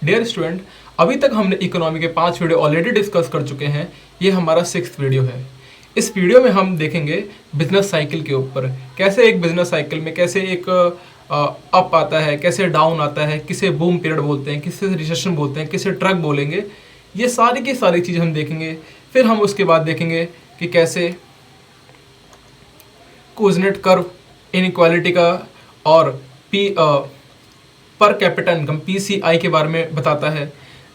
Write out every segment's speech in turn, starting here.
Dear student, अभी तक हमने इकोनॉमी के 5 वीडियो ऑलरेडी डिस्कस कर चुके हैं। ये हमारा 6th वीडियो है। इस वीडियो में हम देखेंगे बिजनेस साइकिल के ऊपर, कैसे एक बिजनेस साइकिल में कैसे एक अप आता है, कैसे डाउन आता है, किसे बूम पीरियड बोलते हैं, किसे रिसेशन बोलते हैं, किसे ट्रक बोलेंगे। ये सारी की सारी चीज़ हम देखेंगे। फिर हम उसके बाद देखेंगे कि कैसे कोजनेट कर्व इनइक्वालिटी का और पर कैपिटा इनकम PCI के बारे में बताता है।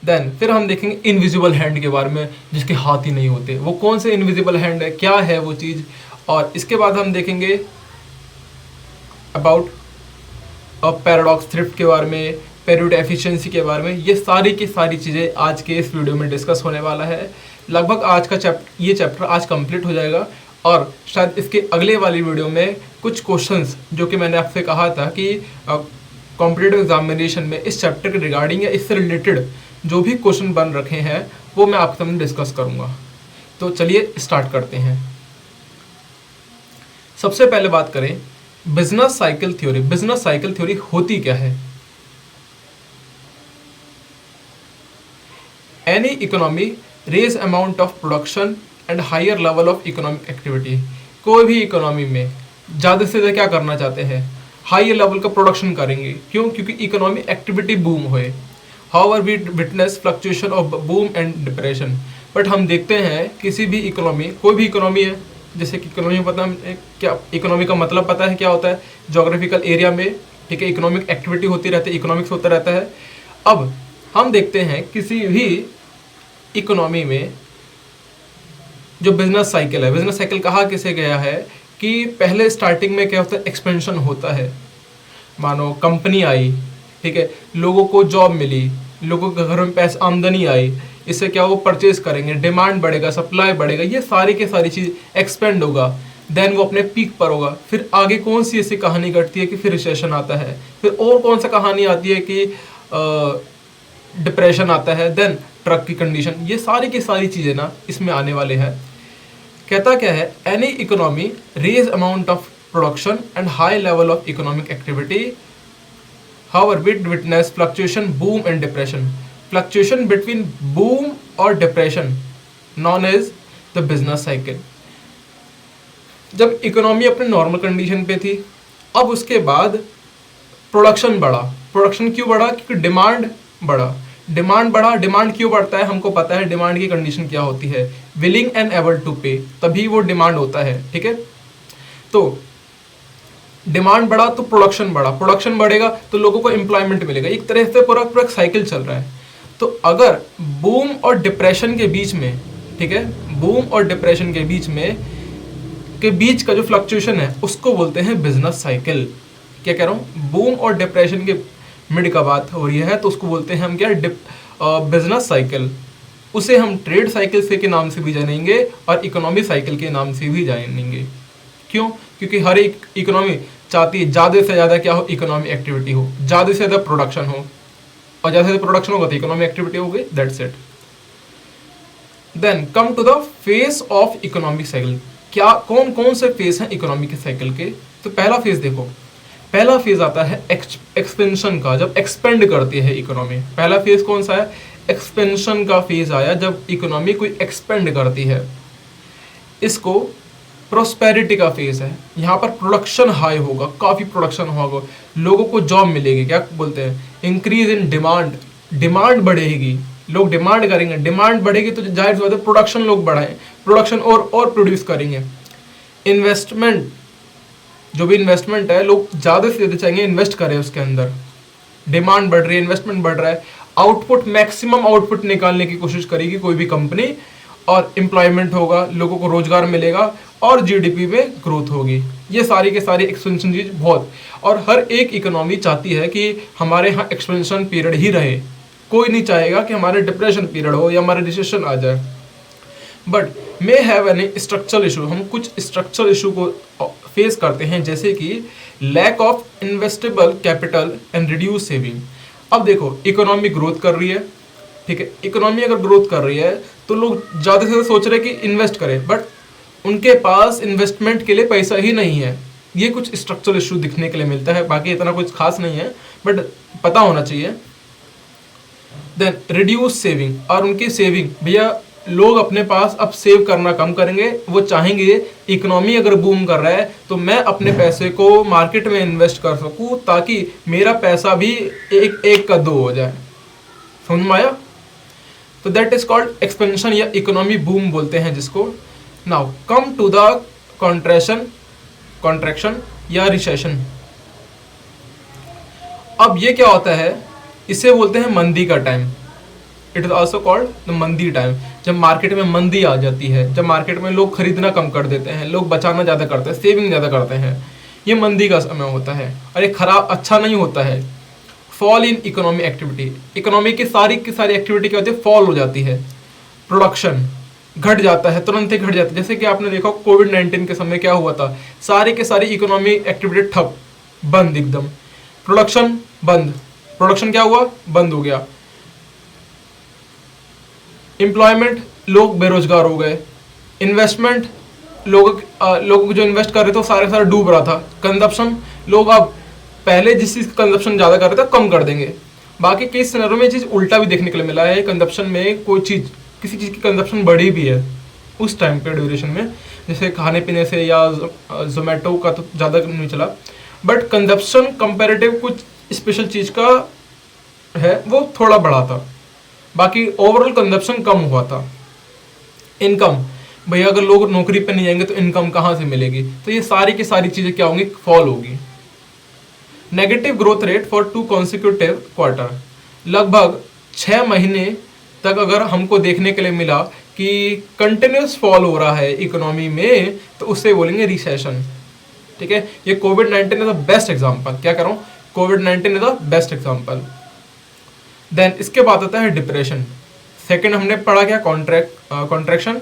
देन फिर हम देखेंगे इनविजिबल हैंड के बारे में, जिसके हाथ ही नहीं होते। वो कौन से इनविजिबल हैंड है, क्या है वो चीज़। और इसके बाद हम देखेंगे अबाउट पैराडॉक्स थ्रिफ्ट के बारे में, पेरियड एफिशिएंसी के बारे में। ये सारी की सारी चीज़ें आज के इस वीडियो में डिस्कस होने वाला है। लगभग आज का ये चैप्टर आज कंप्लीट हो जाएगा और शायद इसके अगले वाली वीडियो में कुछ क्वेश्चंस जो कि मैंने आपसे कहा था कि कॉम्पिटिटिव एग्जामिनेशन में इस चैप्टर के रिगार्डिंग या इससे रिलेटेड जो भी क्वेश्चन बन रखे हैं वो मैं आपके सामने डिस्कस करूंगा। तो चलिए स्टार्ट करते हैं। सबसे पहले बात करें business cycle theory. Business cycle theory होती क्या है? Any economy raise amount of production and higher level of economic activity. कोई भी इकोनॉमी में ज़्यादा से ज़्यादा क्या करना चाहते हैं? हायर लेवल का प्रोडक्शन करेंगे। क्यों? क्योंकि इकोनॉमी एक्टिविटी बूम होए। However we witness fluctuation of boom and depression. But हम देखते हैं किसी भी इकोनॉमी, कोई भी इकोनॉमी है, जैसे कि इकोनॉमी पता है क्या, इकोनॉमी का मतलब पता है क्या होता है? जोग्राफिकल एरिया में, ठीक है, इकोनॉमिक एक्टिविटी होती रहती है, इकोनॉमिक्स होता रहता है। अब हम देखते हैं किसी भी इकोनॉमी में जो बिजनेस साइकिल है, बिजनेस साइकिल कहा किसे गया है कि पहले स्टार्टिंग में क्या होता है? एक्सपेंशन होता है। मानो कंपनी आई, ठीक है, लोगों को जॉब मिली, लोगों के घर में पैसा आमदनी आई, इससे क्या वो परचेज करेंगे, डिमांड बढ़ेगा, सप्लाई बढ़ेगा, ये सारी की सारी चीज़ एक्सपेंड होगा। देन वो अपने पीक पर होगा। फिर आगे कौन सी ऐसी कहानी घटती है कि फिर रिसेशन आता है। फिर और कौन सा कहानी आती है कि डिप्रेशन आता है, देन ट्रक की कंडीशन। ये सारी की सारी चीज़ें ना इसमें आने वाले हैं। कहता क्या है? Any economy raise amount of production and high level of economic activity however we witness fluctuation boom and depression. Fluctuation between boom और depression known as the business cycle. जब इकोनॉमी अपने नॉर्मल कंडीशन पे थी, अब उसके बाद production बढ़ा। Production क्यों बढ़ा? क्योंकि डिमांड बढ़ा। डिमांड बढ़ा। डिमांड क्यों बढ़ता है? हमको पता है डिमांड की कंडीशन क्या होती है, विलिंग एंड एबल टू पे, तभी वो डिमांड होता है, ठीक है। तो डिमांड बढ़ा तो प्रोडक्शन बढ़ा, प्रोडक्शन बढ़ेगा तो लोगों को एम्प्लॉयमेंट मिलेगा। एक तरह से पूरा पूरा साइकिल चल रहा है। तो अगर बूम और डिप्रेशन के बीच में, ठीक है, बूम और डिप्रेशन के बीच का जो फ्लक्चुएशन है उसको बोलते हैं बिजनेस साइकिल। क्या कह रहा हूँ? बूम और डिप्रेशन के मिड का बात हो रही है तो उसको बोलते हैं हम क्या? Business cycle. उसे हम ट्रेड साइकिल से के नाम से भी जानेंगे और इकोनॉमी साइकिल के नाम से भी जानेंगे। क्यों? क्योंकि हर एक इकोनॉमी चाहती है ज़्यादा से ज़्यादा क्या हो? इकोनॉमिक एक्टिविटी हो, ज़्यादा से ज़्यादा प्रोडक्शन हो, और ज़्यादा से प्रोडक्शन होगा तो इकोनॉमिक एक्टिविटी होगी। That's it. Then come to the phase of economic cycle. क्या कौन कौन से फेस हैं इकोनॉमिक साइकिल के? तो पहला फेज देखो, पहला फेज आता है एक्सपेंशन का, जब एक्सपेंड करती है इकोनॉमी। पहला फेज कौन सा है? एक्सपेंशन का फेज आया, जब इकोनॉमी कोई एक्सपेंड करती है। इसको प्रोस्पेरिटी का फेज है। यहाँ पर प्रोडक्शन हाई होगा, काफ़ी प्रोडक्शन होगा, लोगों को जॉब मिलेगी। क्या बोलते हैं? Increase in demand. डिमांड बढ़ेगी, लोग डिमांड करेंगे, डिमांड बढ़ेगी तो जाहिर सी बात है प्रोडक्शन लोग बढ़ाएं, प्रोडक्शन और प्रोड्यूस करेंगे। इन्वेस्टमेंट, जो भी इन्वेस्टमेंट है, लोग ज़्यादा से ज़्यादा चाहेंगे इन्वेस्ट करें उसके अंदर। डिमांड बढ़ रही है, इन्वेस्टमेंट बढ़ रहा है, आउटपुट, मैक्सिमम आउटपुट निकालने की कोशिश करेगी कोई भी कंपनी, और एम्प्लॉयमेंट होगा, लोगों को रोजगार मिलेगा और जीडीपी में ग्रोथ होगी। ये सारी के सारी एक्सपेंशन चीज बहुत, और हर एक इकोनॉमी चाहती है कि हमारे यहाँ एक्सपेंशन पीरियड ही रहे। कोई नहीं चाहेगा कि हमारे डिप्रेशन पीरियड हो या हमारे रिसेशन आ जाए। But may have any structural issue. हम कुछ स्ट्रक्चरल इशू को फेस करते हैं, जैसे कि lack of investable capital and reduce saving. अब देखो, इकोनॉमी ग्रोथ कर रही है, ठीक है, इकोनॉमी अगर ग्रोथ कर रही है तो लोग ज़्यादा से ज़्यादा सोच रहे हैं कि इन्वेस्ट करें, बट उनके पास इन्वेस्टमेंट के लिए पैसा ही नहीं है। ये कुछ स्ट्रक्चरल इशू दिखने के लिए मिलता है, बाकी इतना कुछ खास नहीं है, बट पता होना चाहिए। देन रिड्यूस सेविंग, और उनकी सेविंग, भैया लोग अपने पास अब सेव करना कम करेंगे, वो चाहेंगे इकोनॉमी अगर बूम कर रहा है तो मैं अपने पैसे को मार्केट में इन्वेस्ट कर सकूं ताकि मेरा पैसा भी एक एक का दो हो जाए। समझ में आया? तो दैट इज कॉल्ड एक्सपेंशन या इकोनॉमी बूम बोलते हैं जिसको। Now come to the contraction या रिसेशन। अब ये क्या होता है, इसे बोलते हैं मंदी का time. It is also called the मंदी टाइम। जब मार्केट में मंदी आ जाती है, जब मार्केट में लोग खरीदना कम कर देते हैं, लोग बचाना ज़्यादा करते हैं, सेविंग ज़्यादा करते हैं, ये मंदी का समय होता है। और ये खराब अच्छा नहीं होता है। Fall in economy activity, economy की सारी एक्टिविटी क्या होती है, फॉल हो जाती है। प्रोडक्शन घट जाता है, तुरंत ही घट जाता है। जैसे कि आपने देखा कोविड-19 के समय क्या हुआ था, सारी के सारी इकोनॉमी एक्टिविटी ठप, बंद एकदम। प्रोडक्शन बंद, प्रोडक्शन क्या हुआ, बंद हो गया। एम्प्लॉयमेंट, लोग बेरोजगार हो गए। इन्वेस्टमेंट, लोग जो इन्वेस्ट कर रहे थे वो सारे डूब रहा था। कंजप्शन, लोग अब पहले जिस चीज़ का कंजप्शन ज़्यादा कर रहे थे कम कर देंगे। बाकी कई सिनेरियो में चीज़ उल्टा भी देखने के लिए मिला है। कंजप्शन में कोई चीज़, किसी चीज़ की कंजप्शन बढ़ी भी है उस टाइम पे ड्यूरेशन में, जैसे खाने पीने से या जोमेटो का तो ज़्यादा नहीं चला, बट कंजप्शन कंपेरेटिव कुछ स्पेशल चीज़ का है वो थोड़ा बढ़ा था। बाकी ओवरऑल कंजप्शन कम हुआ था। इनकम, भैया अगर लोग नौकरी पे नहीं जाएंगे तो इनकम कहाँ से मिलेगी, तो ये सारी की सारी चीज़ें क्या होंगी, फॉल होगी। Negative growth rate for 2 consecutive quarter, लगभग 6 महीने तक अगर हमको देखने के लिए मिला कि कंटिन्यूस फॉल हो रहा है इकोनॉमी में, तो उससे बोलेंगे रिसेशन। ठीक है, ये कोविड-19 इज द बेस्ट एग्जाम्पल। क्या कर रहा हूँ, कोविड-19 is the best example. Then इसके बाद आता है डिप्रेशन। सेकेंड हमने पढ़ा क्या, कॉन्ट्रैक्शन,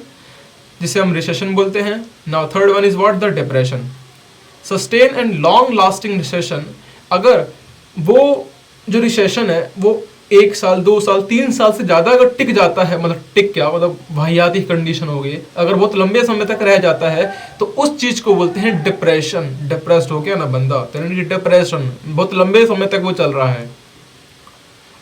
जिसे हम रिसेशन बोलते हैं। Now third one is what, the depression. Sustain and long lasting recession, अगर वो जो रिसेशन है वो 1 साल 2 साल 3 साल से ज़्यादा अगर टिक जाता है, मतलब टिक क्या मतलब वाहियाती कंडीशन हो गई, अगर बहुत लंबे समय तक रह जाता है तो उस चीज़ को बोलते हैं डिप्रेशन। डिप्रेस्ड हो गया ना बंदा, तो डिप्रेशन, बहुत लंबे समय तक वो चल रहा है।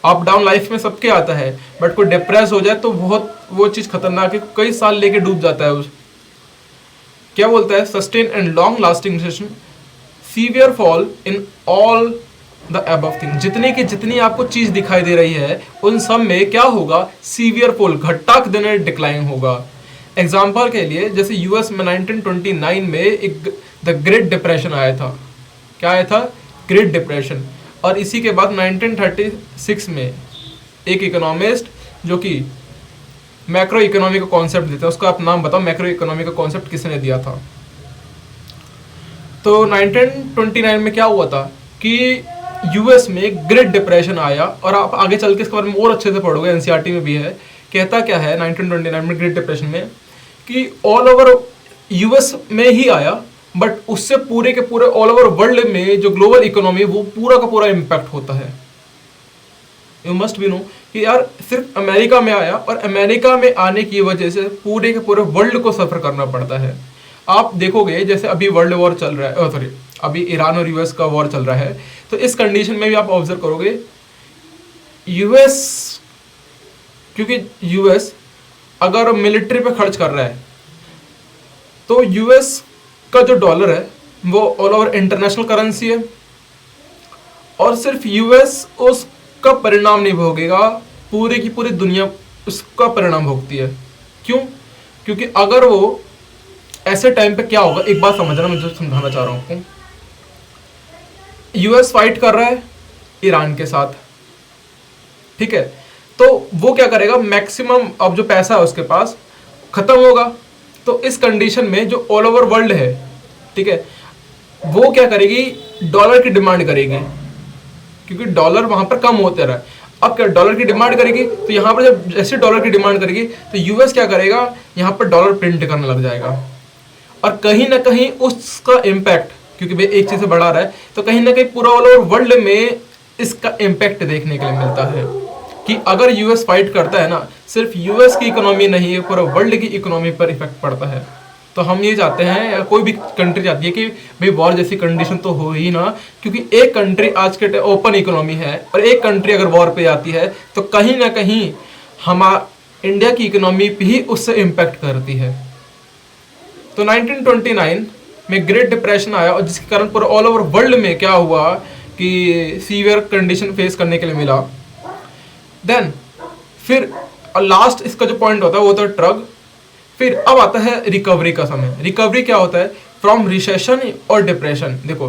अप डाउन लाइफ में सबके आता है, बट कोई डिप्रेस हो जाए तो बहुत वो चीज़ खतरनाक है, कई साल लेके डूब जाता है उस। क्या बोलता है, sustain and long lasting recession, severe fall in all the above thing, जितनी की जितनी आपको चीज़ दिखाई दे रही है उन सब में क्या होगा, सीवियर फॉल, घटाक देने डिक्लाइन होगा। एग्जाम्पल के लिए जैसे यूएस में 1929 में एक द ग्रेट डिप्रेशन आया था। क्या आया था, ग्रेट डिप्रेशन। और इसी के बाद 1936 में एक इकोनॉमिस्ट जो कि मैक्रो इकोनॉमी का कॉन्सेप्ट देता है, उसका आप नाम बताओ, मैक्रो इकोनॉमी का कॉन्सेप्ट किसने दिया था। तो 1929 में क्या हुआ था कि यूएस में ग्रेट डिप्रेशन आया, और आप आगे चल के इसके बारे में और अच्छे से पढ़ोगे, एनसीईआरटी में भी है। कहता क्या है 1929 में ग्रेट डिप्रेशन में, कि ऑल ओवर यूएस में ही आया, बट उससे पूरे के पूरे ऑल ओवर वर्ल्ड में जो ग्लोबल इकोनॉमी वो पूरा का पूरा इम्पैक्ट होता है। यू मस्ट बी नो कि यार सिर्फ अमेरिका में आया, और अमेरिका में आने की वजह से पूरे के पूरे वर्ल्ड को सफर करना पड़ता है। आप देखोगे जैसे अभी वर्ल्ड वॉर चल रहा है, सॉरी अभी ईरान और यूएस का वॉर चल रहा है, तो इस कंडीशन में भी आप ऑब्जर्व करोगे यूएस, क्योंकि यूएस अगर मिलिट्री पे खर्च कर रहा है तो यूएस का जो डॉलर है वो ऑल ओवर इंटरनेशनल करेंसी है, और सिर्फ यूएस उसका परिणाम नहीं भोगेगा, पूरी की पूरी दुनिया उसका परिणाम भोगती है। क्यों, क्योंकि अगर वो ऐसे टाइम पे क्या होगा, एक बात समझना, मैं जो समझाना चाह रहा हूँ, यूएस फाइट कर रहा है ईरान के साथ, ठीक है, तो वो क्या करेगा, मैक्सिमम अब जो पैसा है उसके पास खत्म होगा, तो इस कंडीशन में जो ऑल ओवर वर्ल्ड है, ठीक है, वो क्या करेगी, डॉलर की डिमांड करेगी, क्योंकि डॉलर वहां पर कम होते रहा है। अब क्या डॉलर की डिमांड करेगी, तो यहाँ पर जब जैसे डॉलर की डिमांड करेगी तो यूएस क्या करेगा, यहाँ पर डॉलर प्रिंट करने लग जाएगा, और कहीं ना कहीं उसका इम्पैक्ट, क्योंकि भाई एक चीज से बढ़ा रहा है, तो कहीं ना कहीं पूरा ऑल ओवर वर्ल्ड में इसका इम्पैक्ट देखने के लिए मिलता है कि अगर यूएस फाइट करता है ना, सिर्फ यूएस की इकोनॉमी नहीं है, पूरा वर्ल्ड की इकोनॉमी पर इफेक्ट पड़ता है। तो हम ये चाहते हैं, या कोई भी कंट्री चाहती है कि भाई वॉर जैसी कंडीशन तो हो ही ना, क्योंकि एक कंट्री आज के ओपन इकोनॉमी है और एक कंट्री अगर वॉर पे जाती है तो कहीं ना कहीं हमारा इंडिया की इकोनॉमी भी उससे इम्पैक्ट करती है। तो 1929 में ग्रेट डिप्रेशन आया और जिसके कारण पूरा ऑल ओवर वर्ल्ड में क्या हुआ कि सीवियर कंडीशन फेस करने के लिए मिला। देन फिर लास्ट इसका जो पॉइंट होता है वो होता है ट्रग। फिर अब आता है रिकवरी का समय। रिकवरी क्या होता है? फ्रॉम रिसेशन और डिप्रेशन। देखो,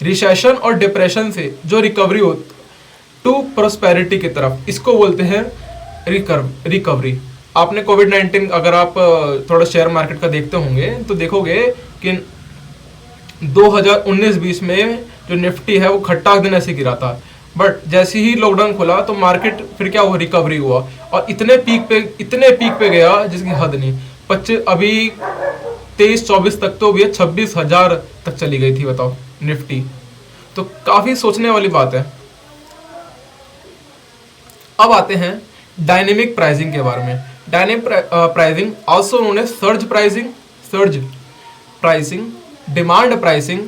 रिसेशन और डिप्रेशन से जो रिकवरी हो टू प्रोस्पेरिटी की तरफ, इसको बोलते हैं रिकवरी। आपने कोविड-19 अगर आप थोड़ा शेयर मार्केट का देखते होंगे तो देखोगे कि 2019-20 में जो निफ्टी है वो खट्टा दिन ऐसे गिरा था, बट जैसे ही लॉकडाउन खुला तो मार्केट फिर क्या हुआ, रिकवरी हुआ और इतने पीक पे गया जिसकी हद नहीं। 25 अभी 23-24 तक तो भैया 26,000 तक चली गई थी, बताओ निफ्टी। तो काफी सोचने वाली बात है। अब आते हैं डायनेमिक प्राइसिंग के बारे में। Dynamic pricing also known as surge pricing, demand pricing,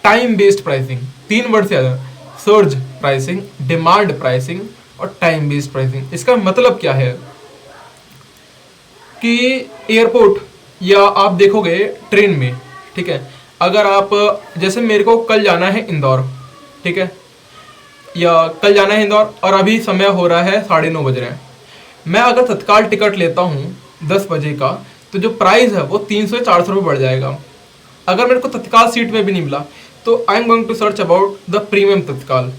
time based pricing. 3 word से आया, सर्ज प्राइसिंग, डिमांड प्राइसिंग और टाइम बेस्ड प्राइसिंग। इसका मतलब क्या है कि एयरपोर्ट या आप देखोगे ट्रेन में, ठीक है, अगर आप जैसे मेरे को कल जाना है इंदौर, ठीक है, या कल जाना है इंदौर और अभी समय हो रहा है 9:30 बज रहे हैं, मैं अगर तत्काल टिकट लेता हूँ 10 बजे का तो जो प्राइस है वो 300 से 400 रुपये बढ़ जाएगा। अगर मेरे को तत्काल सीट में भी नहीं मिला तो I am going to search about the premium Tatkal.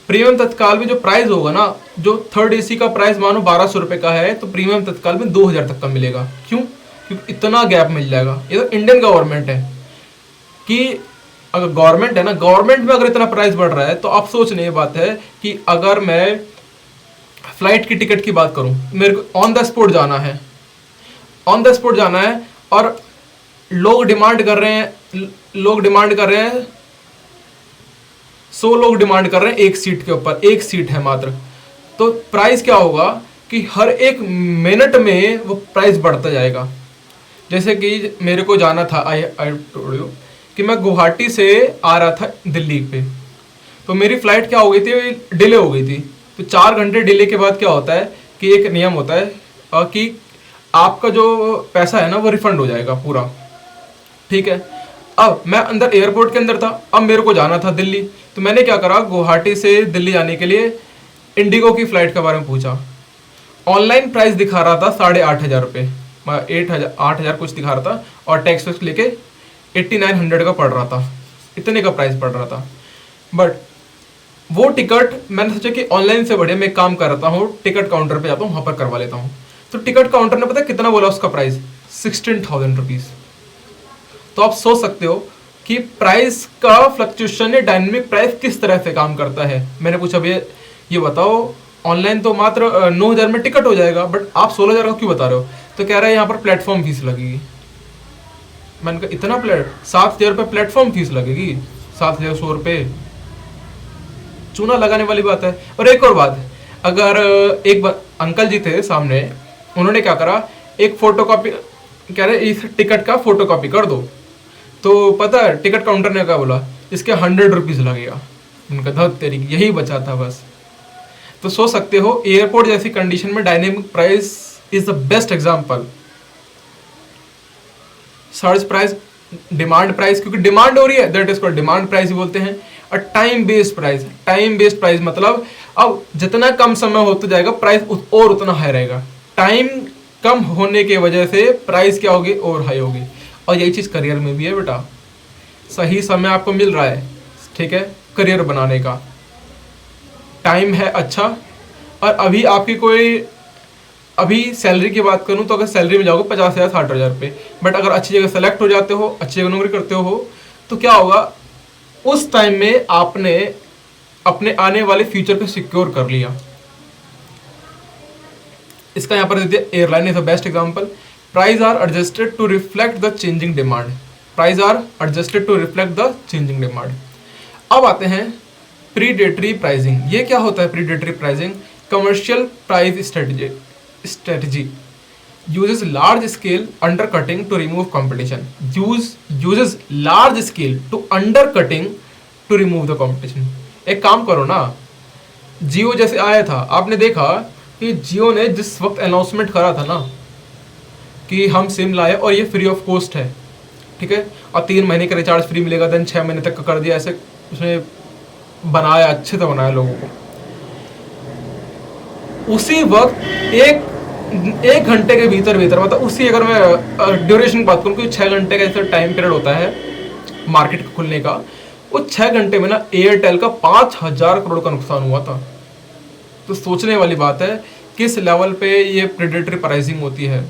Premium Tatkal में जो प्राइस होगा ना, जो थर्ड एसी का प्राइस मानो 1200 रुपये का है तो प्रीमियम तत्काल में 2000 तक का मिलेगा। क्यों? क्योंकि इतना गैप मिल जाएगा। ये तो इंडियन गवर्नमेंट है कि अगर गवर्नमेंट है ना, गवर्नमेंट में अगर इतना प्राइस बढ़ रहा है तो आप सोचने ये बात है कि अगर मैं फ्लाइट की टिकट की बात करूं, मेरे को ऑन द स्पॉट जाना है और लोग डिमांड कर रहे हैं 100 लोग डिमांड कर रहे हैं एक सीट के ऊपर, एक सीट है मात्र, तो प्राइस क्या होगा कि हर एक मिनट में वो प्राइस बढ़ता जाएगा। जैसे कि मेरे को जाना था, आई टोल्ड यू कि मैं गुवाहाटी से आ रहा था दिल्ली पे, तो मेरी फ्लाइट क्या हो गई थी, डिले हो गई थी। तो 4 घंटे डिले के बाद क्या होता है कि एक नियम होता है कि आपका जो पैसा है ना वो रिफंड हो जाएगा पूरा, ठीक है। अब मैं अंदर एयरपोर्ट के अंदर था, अब मेरे को जाना था दिल्ली, तो मैंने क्या करा, गुवाहाटी से दिल्ली जाने के लिए इंडिगो की फ़्लाइट के बारे में पूछा। ऑनलाइन प्राइस दिखा रहा था 8,500 रुपये, 8,000 कुछ दिखा रहा था और टैक्स वैक्स लेके 8,900 का पड़ रहा था, इतने का प्राइस पड़ रहा था। बट वो टिकट मैंने सोचा कि ऑनलाइन से बढ़िया मैं एक काम करता हूँ, टिकट काउंटर पे जाता हूँ, वहाँ पर करवा लेता हूँ। तो टिकट काउंटर ने पता कितना बोला उसका प्राइस, 16,000 रुपीज़। तो आप सोच सकते हो कि प्राइस का फ्लक्चुएशन या डायनेमिक प्राइस किस तरह से काम करता है। मैंने पूछा भैया ये बताओ, ऑनलाइन तो मात्र 9,000 में टिकट हो जाएगा, बट आप 16,000 का क्यों बता रहे हो? तो कह रहा है यहाँ पर प्लेटफॉर्म फीस लगेगी। मैंने कहा इतना 7,000 रुपये प्लेटफॉर्म फीस लगेगी, 7,100 रुपये, चूना लगाने वाली बात है। और एक और बात, अगर एक अंकल जी थे सामने, उन्होंने क्या करा, एक फोटोकॉपी कह रहे इस टिकट का फोटोकॉपी कर दो, तो पता है टिकट काउंटर ने क्या बोला, इसके 100 रुपीज़ लगेगा। उनका धत तेरी, यही बचा था बस। तो सोच सकते हो एयरपोर्ट जैसी कंडीशन में dynamic price is the best example. Surge price, demand price, क्योंकि डिमांड हो रही है that is called demand price ही बोलते हैं। और टाइम बेस्ड प्राइस मतलब अब जितना कम समय होता जाएगा प्राइस और उतना हाई रहेगा। टाइम कम होने की वजह से प्राइस क्या होगी, और हाई होगी। और यही चीज़ करियर में भी है बेटा, सही समय आपको मिल रहा है, ठीक है, करियर बनाने का टाइम है अच्छा। और अभी आपकी कोई, अभी सैलरी की बात करूं तो अगर सैलरी में जाओगे 50,000 60,000 रुपये, बट अगर अच्छी जगह सेलेक्ट हो जाते हो, अच्छी जगह नौकरी करते हो, तो क्या होगा, उस टाइम में आपने अपने आने वाले फ्यूचर को सिक्योर कर लिया। इसका यहाँ पर दे दिया, airline is the best example. Price are adjusted to reflect the changing demand. Price are adjusted to reflect the changing demand. अब आते हैं प्रीडेटरी प्राइसिंग। ये क्या होता है predatory pricing? Commercial price strategy. uses large scale undercutting to remove competition. Uses large scale to undercutting to remove the competition. एक काम करो ना, जियो जैसे आया था, आपने देखा कि जियो ने जिस वक्त अनाउंसमेंट करा था ना कि हम सिम लाए और ये फ्री ऑफ कॉस्ट है, ठीक है, और 3 महीने का रिचार्ज फ्री मिलेगा, देन 6 महीने तक का कर दिया, ऐसे उसने बनाया, अच्छे से बनाया लोगों को। उसी वक्त एक घंटे के भीतर मतलब उसी, अगर मैं ड्यूरेशन की बात करूँ कि 6 घंटे का जैसे टाइम पीरियड होता है मार्केट खुलने का, वो 6 घंटे में ना एयरटेल का 5,000 करोड़ का नुकसान हुआ था। तो सोचने वाली बात है किस लेवल पे ये प्रेडेटरी प्राइसिंग होती है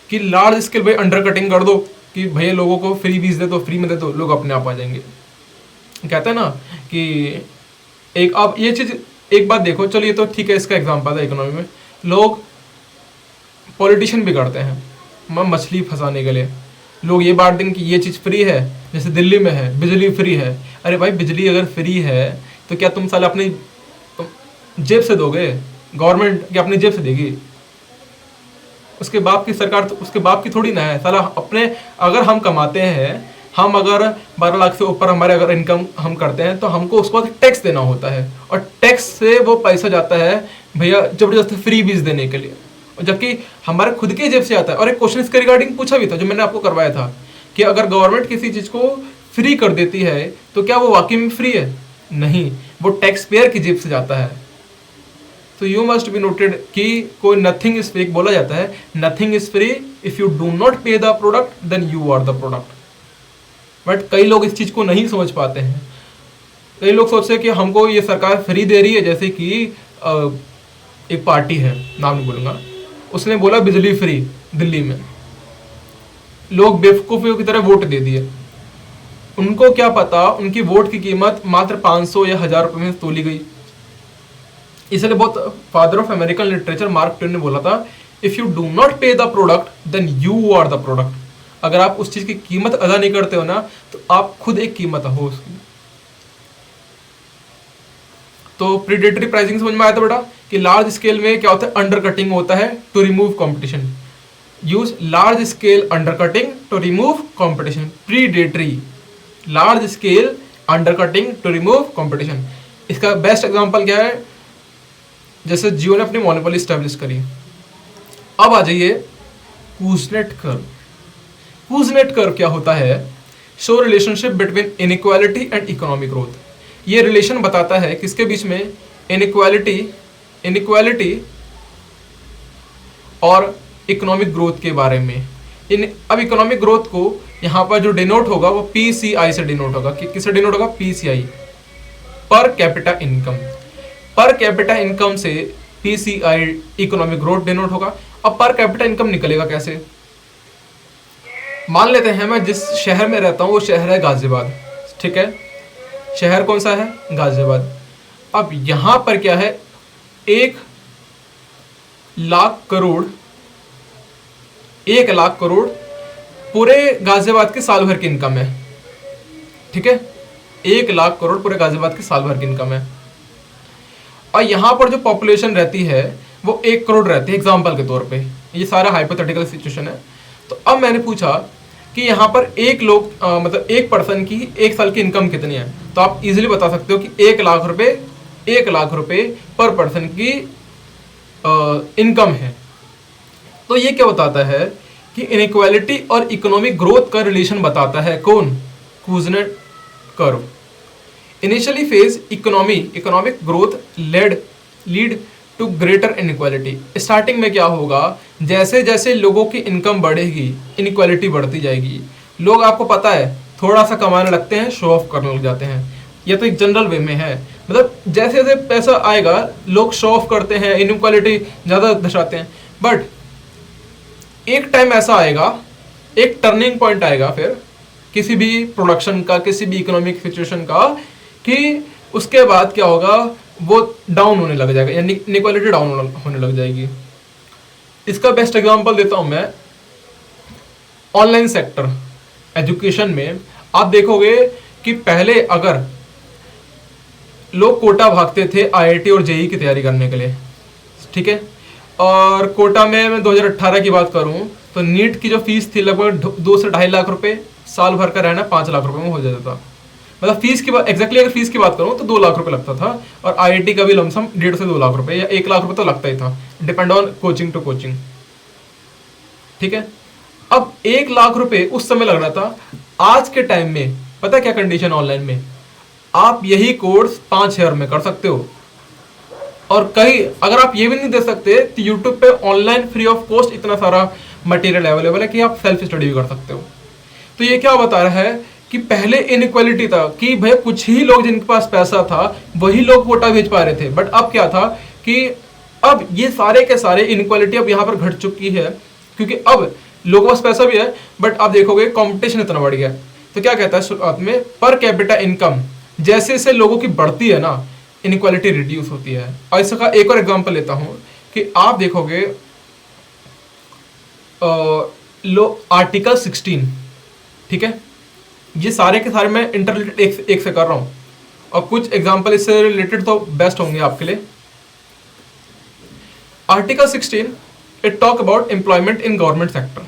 कि लार्ज स्केल भाई अंडर कटिंग कर दो कि भैया लोगों को फ्री बीज दे दो, फ्री में दे दो, लोग अपने आप आ जाएंगे। कहते हैं ना कि एक, अब ये चीज़ एक बात देखो, चलो ये तो ठीक है, इसका एग्जांपल है इकोनॉमी में, लोग पॉलिटिशियन भी करते हैं मछली फंसाने के लिए, लोग ये बांट देंगे कि ये चीज़ फ्री है, जैसे दिल्ली में है बिजली फ्री है। अरे भाई बिजली अगर फ्री है तो क्या तुम साला अपनी जेब से दोगे? गवर्नमेंट क्या अपनी जेब से देगी? उसके बाप की सरकार तो उसके बाप की थोड़ी ना है साला। अपने, अगर हम कमाते हैं, हम अगर 12 लाख से ऊपर हमारे अगर इनकम हम करते हैं तो हमको उसके बाद टैक्स देना होता है, और टैक्स से वो पैसा जाता है भैया जबरदस्ती फ्री बीज देने के लिए, जबकि हमारे खुद के जेब से आता है। और एक क्वेश्चन इसके रिगार्डिंग पूछा भी था जो मैंने आपको करवाया था कि अगर गवर्नमेंट किसी चीज़ को फ्री कर देती है तो क्या वो वाकई में फ्री है? नहीं, वो टैक्स पेयर की जेब से जाता है। तो यू मस्ट बी नोटेड कि कोई नथिंग इज फ्री बोला जाता है, nothing is free if you do not pay the product then you are the product. But कई लोग इस चीज़ को नहीं समझ पाते हैं। कई लोग सोचते हैं कि हमको ये सरकार फ्री दे रही है, जैसे कि एक पार्टी है, नाम नहीं बोलूँगा, उसने बोला बिजली फ्री दिल्ली में, लोग बेवकूफ़ियों की तरह वोट दे दिए। उनको क्या पता उनकी वोट की कीमत मात्र 500 या 1000 रुपये में तोली गई। इसलिए बहुत father of American literature Mark Twain ने बोला था, if you do not pay the product then you are the product. अगर आप उस चीज की कीमत अदा नहीं करते हो ना तो आप खुद एक कीमत हो उसकी। तो प्रीडेटरी प्राइसिंग समझ में आया था बेटा कि लार्ज स्केल में क्या होता है, अंडर कटिंग होता है to remove competition. Use large scale undercutting to remove competition. Predatory large scale undercutting to remove competition. इसका बेस्ट एग्जांपल क्या है, जैसे जियो ने अपनी मोनोपोली स्टैब्लिश करी। अब आ जाइए कूजनेट कर्व। कूजनेट कर्व क्या होता है? Show relationship between inequality and economic growth. ये रिलेशन बताता है किसके बीच में, इनइक्वालिटी और इकोनॉमिक ग्रोथ के बारे में। अब इकोनॉमिक ग्रोथ को यहाँ पर जो डिनोट होगा वो PCI से डिनोट होगा। कि किससे डिनोट होगा? PCI, per capita income. Per capita income से PCI इकोनॉमिक ग्रोथ डिनोट होगा। अब पर कैपिटा इनकम निकलेगा कैसे? मान लेते हैं मैं जिस शहर में रहता हूँ वो शहर है गाजियाबाद, ठीक है, शहर कौन सा है? गाजियाबाद। अब यहाँ पर क्या है, 1,00,000 करोड़ पूरे गाजियाबाद के साल भर की इनकम है, ठीक है, 1,00,000 करोड़ पूरे गाजियाबाद के साल भर की इनकम है। और यहाँ पर जो पॉपुलेशन रहती है वो 1 करोड़ रहती है एग्जाम्पल के तौर पे। ये सारा हाइपोथेटिकल सिचुएशन है। तो अब मैंने पूछा कि यहाँ पर मतलब एक पर्सन की 1 साल की इनकम कितनी है, तो आप इजीली बता सकते हो कि 1,00,000 रुपए पर पर्सन की इनकम है। तो ये क्या बताता है कि इनइक्वालिटी और इकोनॉमिक ग्रोथ का रिलेशन बताता है कौन? Kuznets curve. Initially phase economic growth lead to greater inequality. Starting में क्या होगा, जैसे जैसे लोगों की इनकम बढ़ेगी इनइक्वालिटी बढ़ती जाएगी। लोग, आपको पता है, थोड़ा सा कमाने लगते हैं, शो ऑफ करने लग जाते हैं। ये तो एक जनरल वे में है, मतलब जैसे जैसे पैसा आएगा लोग शो ऑफ करते हैं, इनइक्वालिटी ज़्यादा दर्शाते हैं। बट एक टाइम ऐसा आएगा, एक टर्निंग पॉइंट आएगा फिर किसी भी प्रोडक्शन का, किसी भी इकोनॉमिक सिचुएशन का, कि उसके बाद क्या होगा, वो डाउन होने लग जाएगा, यानी इनइक्वालिटी डाउन होने लग जाएगी। इसका बेस्ट एग्जांपल देता हूं मैं, ऑनलाइन सेक्टर एजुकेशन में आप देखोगे कि पहले अगर लोग कोटा भागते थे IIT और JEE की तैयारी करने के लिए, ठीक है, और कोटा में मैं 2018 की बात करूं तो नीट की जो फीस थी लगभग 2 से 2.5 लाख रुपए, साल भर का रहना 5 लाख रुपए में हो जाता था। मतलब फीस की बात एग्जैक्टली अगर फीस की बात करूं तो 2 लाख रुपए लगता था, और आईआईटी का भी लमसम 1.5 से 2 लाख रुपए या 1 लाख रुपए तो लगता ही था, depend on coaching to coaching. ठीक है, अब 1 लाख रुपए उस समय लग रहा था। आज के टाइम में पता क्या कंडीशन ऑनलाइन में, आप यही कोर्स 5 ईयर में कर सकते हो। और कहीं अगर आप ये भी नहीं दे सकते तो यूट्यूब पे ऑनलाइन फ्री ऑफ कॉस्ट इतना सारा मटेरियल अवेलेबल है कि आप सेल्फ स्टडी भी कर सकते हो। तो ये क्या बता रहा है कि पहले इनइक्वालिटी था कि भाई कुछ ही लोग जिनके पास पैसा था वही लोग कोटा भेज पा रहे थे, बट अब क्या था कि अब ये सारे के सारे इनइक्वालिटी अब यहाँ पर घट चुकी है, क्योंकि अब लोगों के पास पैसा भी है, बट आप देखोगे कंपटीशन इतना बढ़ गया। तो क्या कहता है शुरुआत में, पर कैपिटा इनकम जैसे जैसे लोगों की बढ़ती है ना, इनइक्वालिटी रिड्यूस होती है। और इसका एक और एग्जांपल लेता हूं कि आप देखोगे लो आर्टिकल 16, ठीक है, ये सारे के सारे मैं इंटरलेटेड एक से कर रहा हूं, और कुछ एग्जांपल इससे रिलेटेड तो बेस्ट होंगे आपके लिए। Article 16 it talk about employment in government sector.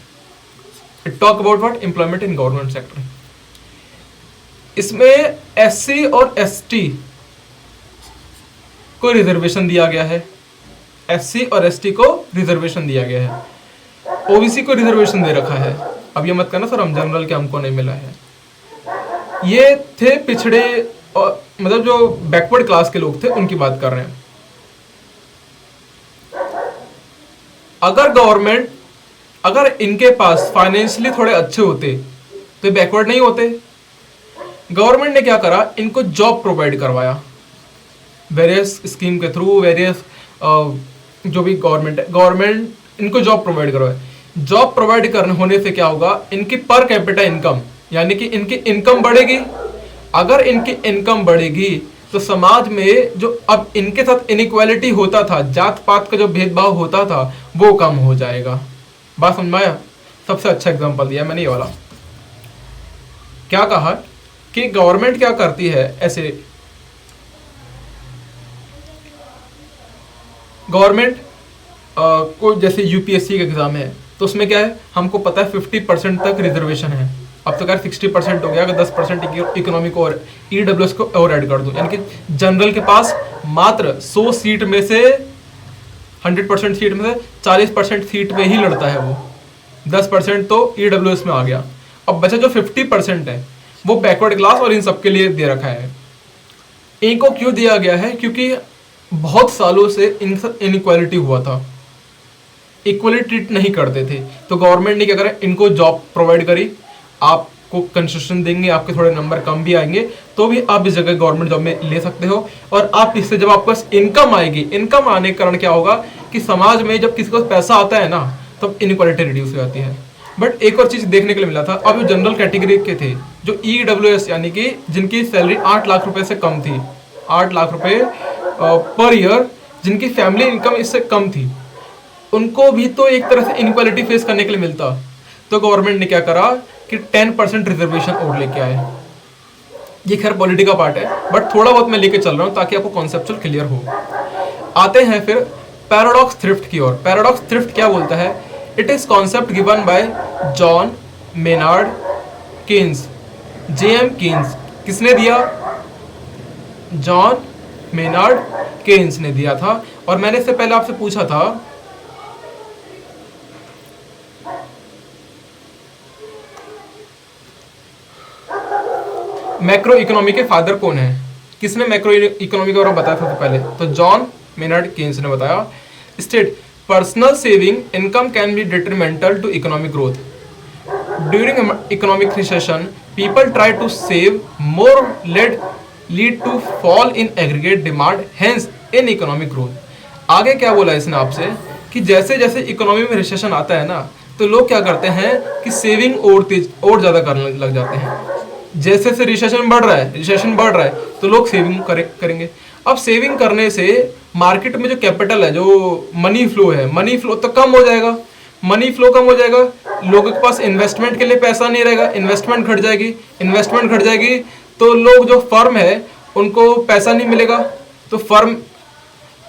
It talk about what, employment in government sector. इसमें एससी और एसटी को रिजर्वेशन दिया गया है, एससी और एसटी को रिजर्वेशन दिया गया है, ओबीसी को रिजर्वेशन दे रखा है। अब ये मत करना सर हम जनरल के हमको नहीं मिला है, ये थे पिछड़े और मतलब जो बैकवर्ड क्लास के लोग थे उनकी बात कर रहे हैं। अगर गवर्नमेंट अगर इनके पास फाइनेंशियली थोड़े अच्छे होते तो बैकवर्ड नहीं होते। गवर्नमेंट ने क्या करा, इनको जॉब प्रोवाइड करवाया वेरियस स्कीम के थ्रू, वेरियस जो भी गवर्नमेंट इनको जॉब प्रोवाइड करवाए। जॉब प्रोवाइड करने होने से क्या होगा, इनकी पर कैपिटा इनकम यानी कि इनकी इनकम बढ़ेगी। अगर इनकी इनकम बढ़ेगी तो समाज में जो अब इनके साथ इनइक्वालिटी होता था, जात पात का जो भेदभाव होता था वो कम हो जाएगा। बात समझ में आया? सबसे अच्छा एग्जांपल दिया मैंने ये वाला। क्या कहा कि गवर्नमेंट क्या करती है, ऐसे गवर्नमेंट को जैसे यूपीएससी का एग्जाम है तो उसमें क्या है, हमको पता है 50% तक रिजर्वेशन है। अब तो क्या 60% हो गया, अगर 10% इकोनॉमिक और ईडब्ल्यूएस को और ऐड कर दूं, यानी कि जनरल के पास मात्र 100 सीट में से 100% सीट में से 40% सीट में ही लड़ता है वो, 10% तो ईडब्ल्यूएस में आ गया। अब बचा जो 50% है वो बैकवर्ड क्लास और इन सबके लिए दे रखा है। इनको क्यों दिया गया है, क्योंकि बहुत सालों से इनइक्वालिटी हुआ था, इक्वली ट्रीट नहीं करते थे। तो गवर्नमेंट ने क्या करा, इनको जॉब प्रोवाइड करी, आपको कंसेशन देंगे, आपके थोड़े नंबर कम भी आएंगे तो भी आप इस जगह गवर्नमेंट जॉब में ले सकते हो। और आप इससे जब आपके पास इनकम आएगी, इनकम आने के कारण क्या होगा कि समाज में जब किसी को पैसा आता है ना तब इनइक्वालिटी रिड्यूस हो जाती है। बट एक और चीज देखने के लिए मिला था, अब जो जनरल कैटेगरी के थे, जो ईडब्ल्यूएस यानी कि जिनकी सैलरी 8 लाख रुपए से कम थी, 8 लाख रुपए पर ईयर, जिनकी फैमिली इनकम इससे कम थी, उनको भी तो एक तरह से इनइक्वालिटी फेस करने के लिए मिलता। तो गवर्नमेंट ने क्या करा कि 10% रिजर्वेशन और लेके आए। ये खैर पॉलिटिकल पार्ट है, बट थोड़ा बहुत मैं लेके चल रहा हूँ ताकि आपको कॉन्सेप्चुअल क्लियर हो। आते हैं फिर पैराडॉक्स थ्रिफ्ट की ओर। पैराडॉक्स थ्रिफ्ट क्या बोलता है, it is concept given by John Maynard Keynes, JM Keynes. किसने दिया? जॉन मेनार्ड केन्स ने दिया था। और मैंने इससे पहले आपसे पूछा था मैक्रो इकोनॉमी के फादर कौन है, किसने मैक्रो इकोनॉमी के बारे में बताया था तो पहले, तो जॉन मेनार्ड केन्स ने बताया। State personal saving income can be detrimental to economic growth. During economic recession people try to save more lead to fall in aggregate demand, hence in economic growth. आगे क्या बोला इसने आपसे कि जैसे जैसे इकोनॉमी में रिसेशन आता है ना तो लोग क्या करते हैं कि सेविंग और ज़्यादा करने लग जाते हैं। जैसे जैसे रिसेशन बढ़ रहा है तो लोग सेविंग करेंगे। अब सेविंग करने से मार्केट में जो कैपिटल है, जो मनी फ्लो तो कम हो जाएगा। मनी फ्लो कम हो जाएगा, लोगों के पास इन्वेस्टमेंट के लिए पैसा नहीं रहेगा, इन्वेस्टमेंट घट जाएगी तो लोग जो फर्म है उनको पैसा नहीं मिलेगा, तो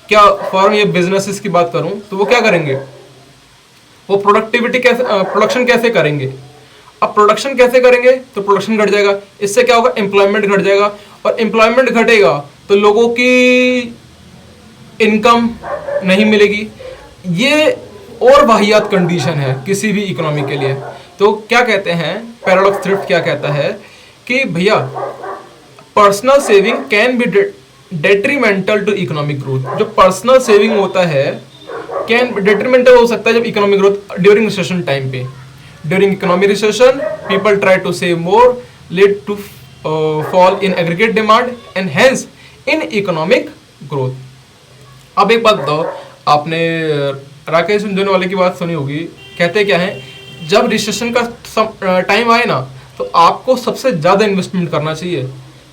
क्या फर्म या बिजनेसेस की बात करूं तो वो क्या करेंगे, वो प्रोडक्टिविटी कैसे प्रोडक्शन कैसे करेंगे। अब प्रोडक्शन कैसे करेंगे तो प्रोडक्शन घट जाएगा, इससे क्या होगा, एम्प्लॉयमेंट घट जाएगा, और एम्प्लॉयमेंट घटेगा तो लोगों की इनकम नहीं मिलेगी। ये और वाहियात कंडीशन है किसी भी इकोनॉमी के लिए। तो क्या कहते हैं, पैराडॉक्स थ्रिफ्ट क्या कहता है कि भैया personal saving can be detrimental to economic growth. जो पर्सनल सेविंग होता है कैन डेट्रीमेंटल हो सकता है जब economic growth during recession time पे। During economic recession people try to save more, lead to fall in aggregate demand and hence in economic growth. अब एक बात बताओ, आपने राकेश झुनझुनवाले की बात सुनी होगी, कहते क्या है, जब रिसेशन का टाइम आए ना तो आपको सबसे ज़्यादा इन्वेस्टमेंट करना चाहिए,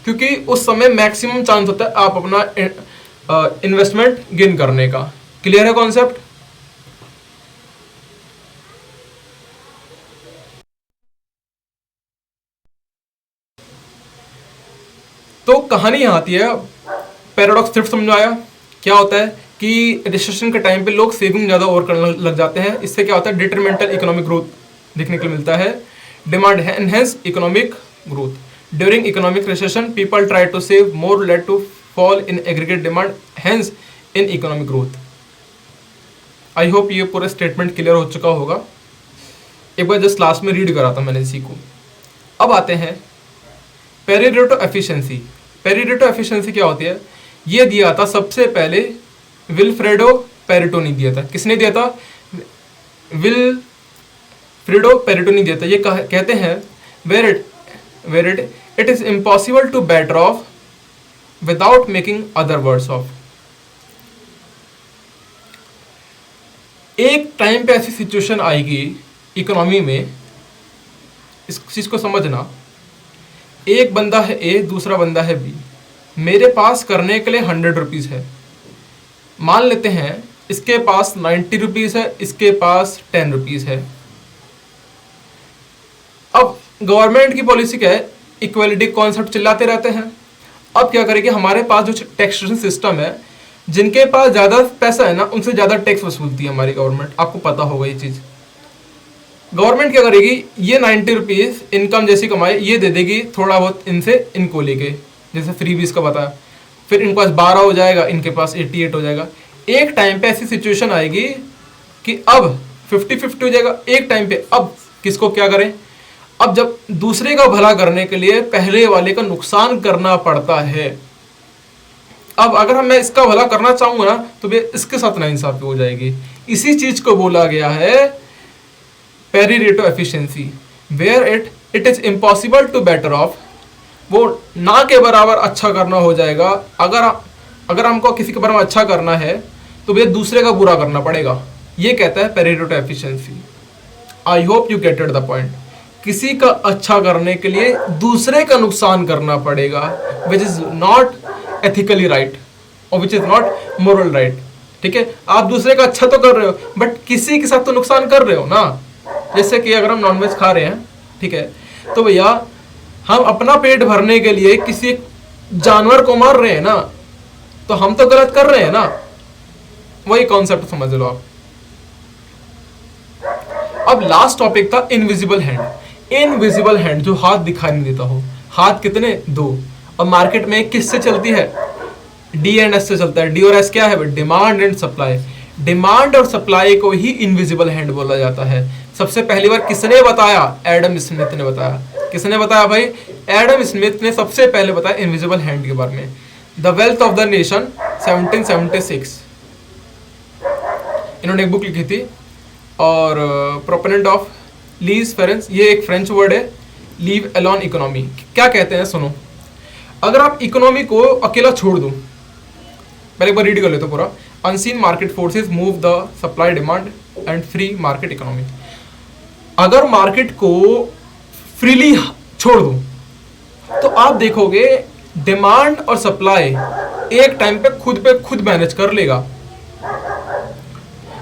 क्योंकि उस समय मैक्सिमम चांस होता है आप अपना इन्वेस्टमेंट गेन करने का। क्लियर है कॉन्सेप्ट? तो कहानी यहाँ आती है, पैराडॉक्स थ्रिफ्ट समझ में आया? क्या होता है कि रिसेशन के टाइम पे लोग सेविंग ज़्यादा और करने लग जाते हैं, इससे क्या होता है, डिटरमेंटल इकोनॉमिक ग्रोथ देखने को मिलता है। Demand enhance economic growth. During economic recession people try to save more, led to fall in aggregate demand, hence in economic growth. I hope ये पूरा स्टेटमेंट क्लियर हो चुका होगा। एक बार जस्ट लास्ट में रीड करा था मैंने इसी को। अब आते हैं पेरिडेटो एफिशिएंसी। पेरिडेटो एफिशिएंसी क्या होती है, ये दिया था सबसे पहले विल्फ्रेडो पेरिटोनी दिया था। किसने दिया था? विल्फ्रेडो पेरिटोनी दिया था। ये कहते हैं where it is impossible to better off without making other words off. एक टाइम पे ऐसी सिचुएशन आएगी इकोनॉमी में, इस चीज को समझना, एक बंदा है ए, दूसरा बंदा है बी, मेरे पास करने के लिए 100 रुपीज़ है। मान लेते हैं इसके पास 90 रुपीज़ है, इसके पास 10 रुपीज़ है। अब गवर्नमेंट की पॉलिसी क्या है, इक्वलिटी कॉन्सेप्ट चिल्लाते रहते हैं। अब क्या करेंगे, हमारे पास जो टैक्सेशन सिस्टम है, जिनके पास ज़्यादा पैसा है ना उनसे ज़्यादा टैक्स वसूलती है हमारी गवर्नमेंट। आपको पता होगा ये चीज़। गवर्नमेंट क्या करेगी, ये 90 रुपीज़ इनकम जैसी कमाए ये दे देगी थोड़ा बहुत इनसे, इनको लेके, जैसे फ्रीबीज का बताया, फिर इनके पास 12 हो जाएगा, इनके पास 88 हो जाएगा। एक टाइम पे ऐसी सिचुएशन आएगी कि अब 50-50 हो जाएगा। एक टाइम पे अब किसको क्या करें, अब जब दूसरे का भला करने के लिए पहले वाले का नुकसान करना पड़ता है। अब अगर मैं इसका भला करना चाहूंगा ना तो इसके साथ नाइंसाफी हो जाएगी। इसी चीज को बोला गया है Pareto efficiency, where it is impossible to better off. वो ना के बराबर अच्छा करना हो जाएगा। अगर हमको किसी के बारे में अच्छा करना है तो भैया दूसरे का बुरा करना पड़ेगा। ये कहता है Pareto efficiency. I hope you getted the point. किसी का अच्छा करने के लिए दूसरे का नुकसान करना पड़ेगा, which is not ethically right और which is not moral right. ठीक है, आप दूसरे का अच्छा तो कर रहे हो बट किसी के साथ तो नुकसान कर रहे हो ना। जैसे कि अगर हम नॉनवेज खा रहे हैं, ठीक है, तो भैया हम अपना पेट भरने के लिए किसी जानवर को मार रहे हैं ना, तो हम तो गलत कर रहे हैं ना। वही कॉन्सेप्ट समझ लो आप। अब लास्ट टॉपिक था इनविजिबल हैंड। इनविजिबल हैंड, जो हाथ दिखाई नहीं देता हो। हाथ कितने? 2। और मार्केट में किससे चलती है? डी एंड एस से चलता है। डी और एस क्या है? Demand and supply. डिमांड और सप्लाई को ही इनविजिबल हैंड बोला जाता है। सबसे पहली बार किसने बताया? एडम स्मिथ ने बताया। किसने बताया भाई? एडम स्मिथ ने सबसे पहले बताया इनविजिबल हैंड के बारे में। The wealth of the nation 1776 इन्होंने एक बुक लिखी थी। और प्रोपोनेंट ऑफ लीज फेरेंस, ये एक फ्रेंच वर्ड है, लीव अलोन इकोनॉमी। क्या कहते हैं सुनो, अगर आप इकोनॉमी को अकेला छोड़ दो, पहले एक बार रीड कर लेते पूरा। Unseen market forces move the supply demand and free market economy. अगर मार्केट को फ्रीली छोड़ दो तो आप देखोगे डिमांड और सप्लाई एक टाइम पे खुद मैनेज कर लेगा।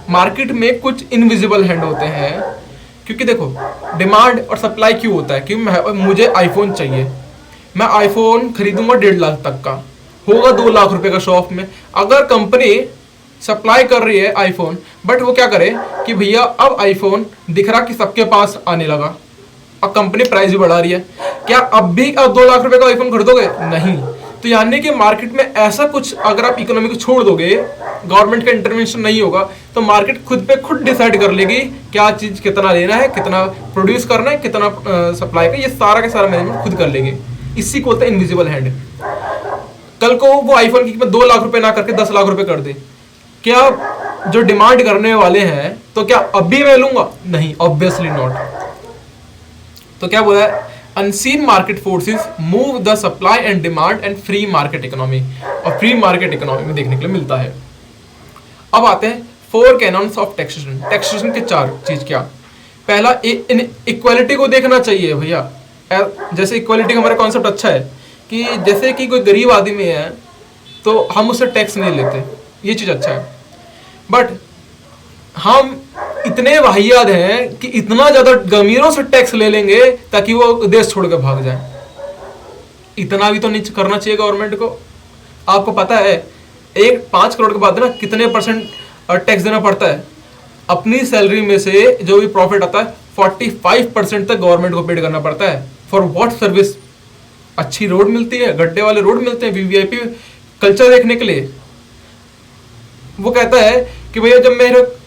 मार्केट में कुछ इनविजिबल हैंड होते हैं, क्योंकि देखो डिमांड और सप्लाई क्यों होता है, क्योंकि मुझे आईफोन चाहिए, मैं आईफोन खरीदूंगा 1.5 लाख तक का, होगा 2 लाख रुपए का शॉप में। अगर कंपनी सप्लाई कर रही है आईफोन, बट वो क्या करे कि भैया अब आईफोन दिख रहा कि सबके पास आने लगा, अब कंपनी प्राइस भी बढ़ा रही है, क्या अब 2 लाख रुपए का आईफोन खरीदोगे? नहीं। तो यानी कि मार्केट में ऐसा कुछ अगर आप इकोनॉमी को छोड़ दोगे, गवर्नमेंट का इंटरवेंशन नहीं होगा, तो मार्केट खुद पे खुद डिसाइड कर लेगी क्या चीज कितना लेना है, कितना प्रोड्यूस करना है, कितना सप्लाई का, ये सारा का सारा मैनेजमेंट खुद कर लेंगे। इसी को बोलते हैं इनविजिबल हैंड। कल को वो आईफोन की कीमत 2 लाख रुपए ना करके 10 लाख रुपए कर दे, क्या जो डिमांड करने वाले हैं तो क्या अभी मैं लूंगा? नहीं, ऑब्वियसली नॉट। तो क्या बोला है, unseen market forces move the supply and demand and free market economy, और फ्री मार्केट इकोनॉमी में देखने के लिए मिलता है। अब आते हैं 4 कैनन्स ऑफ टैक्सेशन। टैक्सेशन के 4 चीज क्या? पहला, इक्वालिटी को देखना चाहिए भैया। जैसे इक्वालिटी का हमारा कॉन्सेप्ट अच्छा है कि जैसे कि कोई गरीब आदमी है तो हम उससे टैक्स नहीं लेते, ये चीज अच्छा है। बट हम इतने वाहियात हैं कि इतना ज्यादा अमीरों से टैक्स ले लेंगे ताकि वो देश छोड़ के भाग जाए। इतना भी तो नहीं करना चाहिए गवर्नमेंट को। आपको पता है 5 करोड़ के बाद ना कितने % टैक्स देना पड़ता है? अपनी सैलरी में से जो भी प्रॉफिट आता है 45% तक गवर्नमेंट को पेड करना पड़ता है। For what service? अच्छी रोड मिलती है, गड्ढे वाले रोड मिलते हैं, वीवीआईपी कल्चर देखने के लिए। वो कहता है कि भैया जब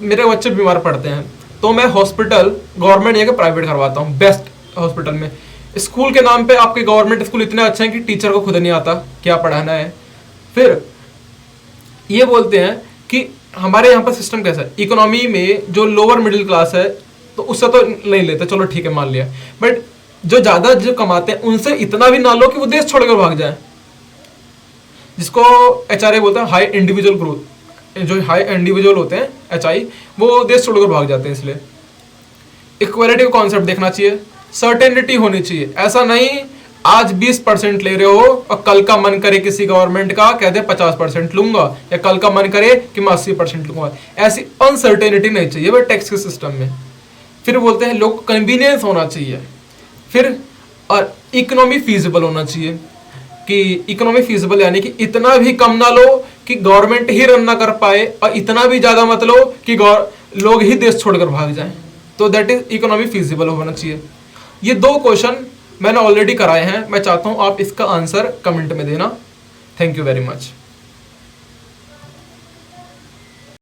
मेरे बच्चे बीमार पड़ते हैं तो मैं हॉस्पिटल गवर्नमेंट या प्राइवेट करवाता हूँ, बेस्ट हॉस्पिटल में। स्कूल के नाम पे आपके गवर्नमेंट स्कूल इतने अच्छे हैं कि टीचर को खुद नहीं आता क्या पढ़ाना है। फिर ये बोलते हैं कि हमारे यहाँ पर सिस्टम कैसा है, इकोनॉमी में जो लोअर मिडिल क्लास है तो उससे तो नहीं लेते, चलो ठीक है मान लिया, बट जो ज्यादा जो कमाते हैं उनसे इतना भी ना लो कि वो देश छोड़कर भाग जाए। जिसको HRA बोलते हैं, हाई इंडिविजुअल ग्रोथ। जो हाई इंडिविजुअल होते हैं HI, वो देश छोड़कर भाग जाते हैं। इसलिए इक्वालिटी का कॉन्सेप्ट देखना चाहिए, सर्टेनिटी होनी चाहिए। ऐसा नहीं आज 20% ले रहे हो और कल का मन करे किसी गवर्नमेंट का कह दे 50% लूंगा, या कल का मन करे कि मैं 80% लूंगा। ऐसी अनसर्टेनिटी नहीं चाहिए भाई टैक्स के सिस्टम में। फिर बोलते हैं लोग कन्वीनियंस होना चाहिए। फिर और इकोनॉमी फीजिबल होना चाहिए, कि इकोनॉमी फीजिबल यानी कि इतना भी कम ना लो कि गवर्नमेंट ही रन ना कर पाए, और इतना भी ज्यादा मत लो कि लोग ही देश छोड़कर भाग जाएं। तो दैट इज इकोनॉमी फीजिबल होना चाहिए। ये 2 क्वेश्चन मैंने ऑलरेडी कराए हैं, मैं चाहता हूं आप इसका आंसर कमेंट में देना। Thank you very much.